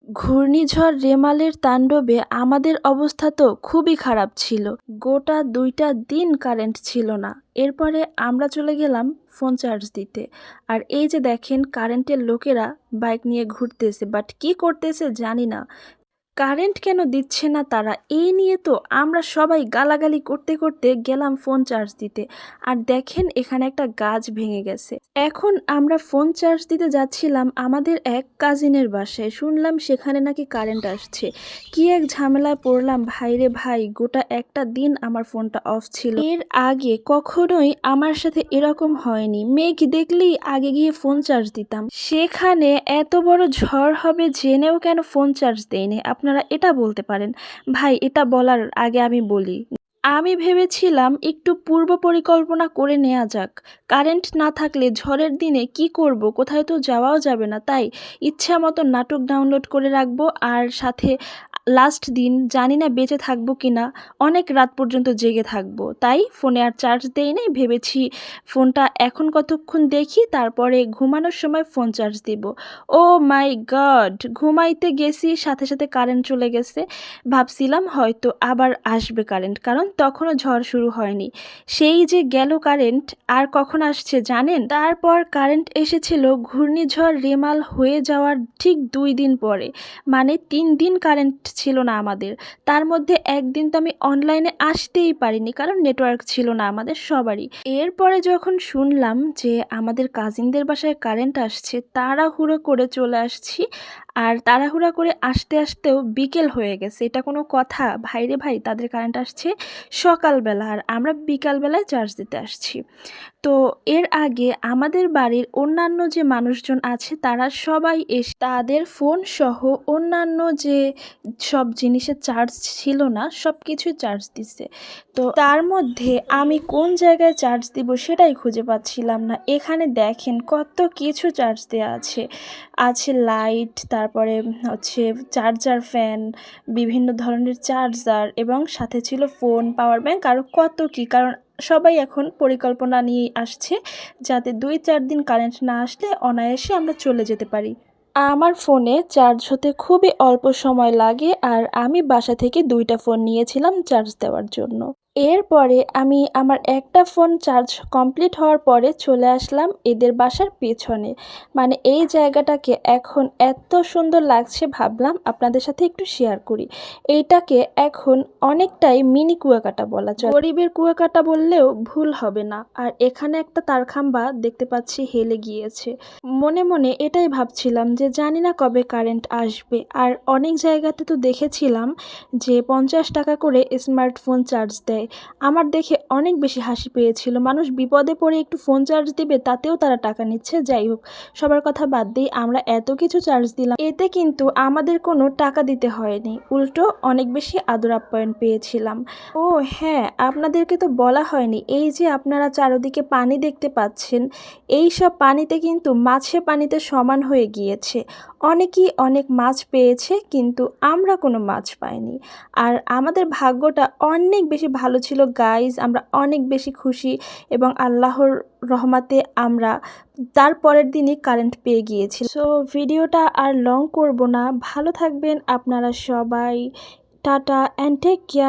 ঘূর্ণিঝড় রেমালের তাণ্ডবে আমাদের অবস্থা তো খুবই খারাপ ছিল। গোটা ২টা দিন কারেন্ট ছিল না। এরপরে আমরা চলে গেলাম ফোন চার্জ দিতে। আর এই যে দেখেন কারেন্টের লোকেরা বাইক নিয়ে ঘুরতেছে, বাট কি করতেছে জানি না। কারেন্ট কেন দিচ্ছে না তারা, এই নিয়ে তো আমরা সবাই গালাগালি করতে করতে গেলাম ফোন চার্জ দিতে। আর দেখেন এখানে একটা গাছ ভেঙে গেছে। এখন আমরা ফোন চার্জ দিতে যাচ্ছিলাম আমাদের এক কাজিনের বাসায়, শুনলাম সেখানে নাকি কারেন্ট আসছে। কি এক ঝামেলায় পড়লাম ভাইরে ভাই, গোটা একটা দিন আমার ফোনটা অফ ছিল। এর আগে কখনোই আমার সাথে এরকম হয়নি, মেঘ দেখলেই আগে গিয়ে ফোন চার্জ দিতাম, সেখানে এত বড় ঝড় হবে জেনেও কেন ফোন চার্জ দেয়নি আপনারা এটা বলতে পারেন। ভাই এটা বলার আগে আমি বলি, আমি ভেবেছিলাম একটু পূর্ব পরিকল্পনা করে নেওয়া যাক। কারেন্ট না থাকলে ঝড়ের দিনে কি করব, কোথায় তো যাওয়াও যাবে না, তাই ইচ্ছা মতো নাটক ডাউনলোড করে রাখবো। আর সাথে লাস্ট দিন জানি না বেঁচে থাকবো কি না, অনেক রাত পর্যন্ত জেগে থাকবো, তাই ফোনে আর চার্জ দেইনি। ভেবেছি ফোনটা এখন কতক্ষণ দেখি, তারপরে ঘুমানোর সময় ফোন চার্জ দিব। ও মাই গড, ঘুমাইতে গেছি সাথে সাথে কারেন্ট চলে গেছে। ভাবছিলাম হয়তো আবার আসবে কারেন্ট, কারণ তখনও ঝড় শুরু হয়নি। সেই যে গেল কারেন্ট, আর কখন আসছে জানেন? তারপর কারেন্ট এসেছিল ঘূর্ণিঝড় রেমাল হয়ে যাওয়ার ঠিক 2 দিন পরে, মানে 3 দিন কারেন্ট ছিল না আমাদের। তার মধ্যে একদিন তো আমি অনলাইনে আসতেই পারিনি, কারণ নেটওয়ার্ক ছিল না আমাদের সবারই। এরপরে যখন শুনলাম যে আমাদের কাজিনদের বাসায় কারেন্ট আসছে, তাড়াহুড়ো করে চলে আসছি। আর তাড়াহুড়া করে আসতে আসতেও বিকেল হয়ে গেছে, এটা কোনো কথা? ভাইরে ভাই, তাদের কারেন্ট আসছে সকালবেলা আর আমরা বিকালবেলায় চার্জ দিতে আসছি। তো এর আগে আমাদের বাড়ির অন্যান্য যে মানুষজন আছে তারা সবাই এসে তাদের ফোন সহ অন্যান্য যে সব জিনিসের চার্জ ছিল না সব কিছুই চার্জ দিছে। তো তার মধ্যে আমি কোন জায়গায় চার্জ দিব সেটাই খুঁজে পাচ্ছিলাম না। এখানে দেখেন কত কিছু চার্জ দেওয়া আছে, আছে লাইট, তারপরে হচ্ছে চার্জার, ফ্যান, বিভিন্ন ধরনের চার্জার, এবং সাথে ছিল ফোন, পাওয়ার ব্যাংক, আরও কত কি। কারণ সবাই এখন পরিকল্পনা নিয়েই আসছে যাতে 2-4 দিন কারেন্ট না আসলে অনায়াসে আমরা চলে যেতে পারি। আমার ফোনে চার্জ হতে খুবই অল্প সময় লাগে, আর আমি বাসা থেকে 2টা ফোন নিয়েছিলাম চার্জ দেওয়ার জন্য। এরপরে আমি আমার একটা ফোন চার্জ কমপ্লিট হওয়ার পরে চলে আসলাম এদের বাসার পেছনে, মানে এই জায়গাটাকে এখন এত সুন্দর লাগছে, ভাবলাম আপনাদের সাথে একটু শেয়ার করি। এইটাকে এখন অনেকটাই মিনি কুয়াকাটা বলা চলে, গরিবের কুয়াকাটা বললেও ভুল হবে না। আর এখানে একটা তারখাম্বা দেখতে পাচ্ছি হেলে গিয়েছে। মনে মনে এটাই ভাবছিলাম যে জানি না কবে কারেন্ট আসবে। আর অনেক জায়গাতে তো দেখেছিলাম যে 50 টাকা করে স্মার্টফোন চার্জ দেয়। আমার দেখে অনেক বেশি হাসি পেয়েছিল, মানুষ বিপদে পড়ে একটু ফোন চার্জ দিবে তাতেও তারা টাকা নিচ্ছে। যাই হোক, সবার কথা বাদ দিয়ে আমরা এত কিছু চার্জ দিলাম, এতে কিন্তু আমাদের কোনো টাকা দিতে হয়নি, উল্টো অনেক বেশি আদর আপ্যায়ন পেয়েছিলাম। ও হ্যাঁ, আপনাদেরকে তো বলা হয়নি, এই যে আপনারা চারদিকে পানি দেখতে পাচ্ছেন, এই সব পানিতে কিন্তু মাছে পানিতে সমান হয়ে গিয়েছে। অনেকেই অনেক মাছ পেয়েছে, কিন্তু আমরা কোনো মাছ পাইনি। আর আমাদের ভাগ্যটা অনেক বেশি ভালো ছিল গাইজ, আমরা অনেক বেশি খুশি, এবং আল্লাহর রহমতে আমরা তার পরের দিনই কারেন্ট পেয়ে গিয়েছি। সো ভিডিওটা আর লং করব না, ভালো থাকবেন আপনারা সবাই। Tata and take care.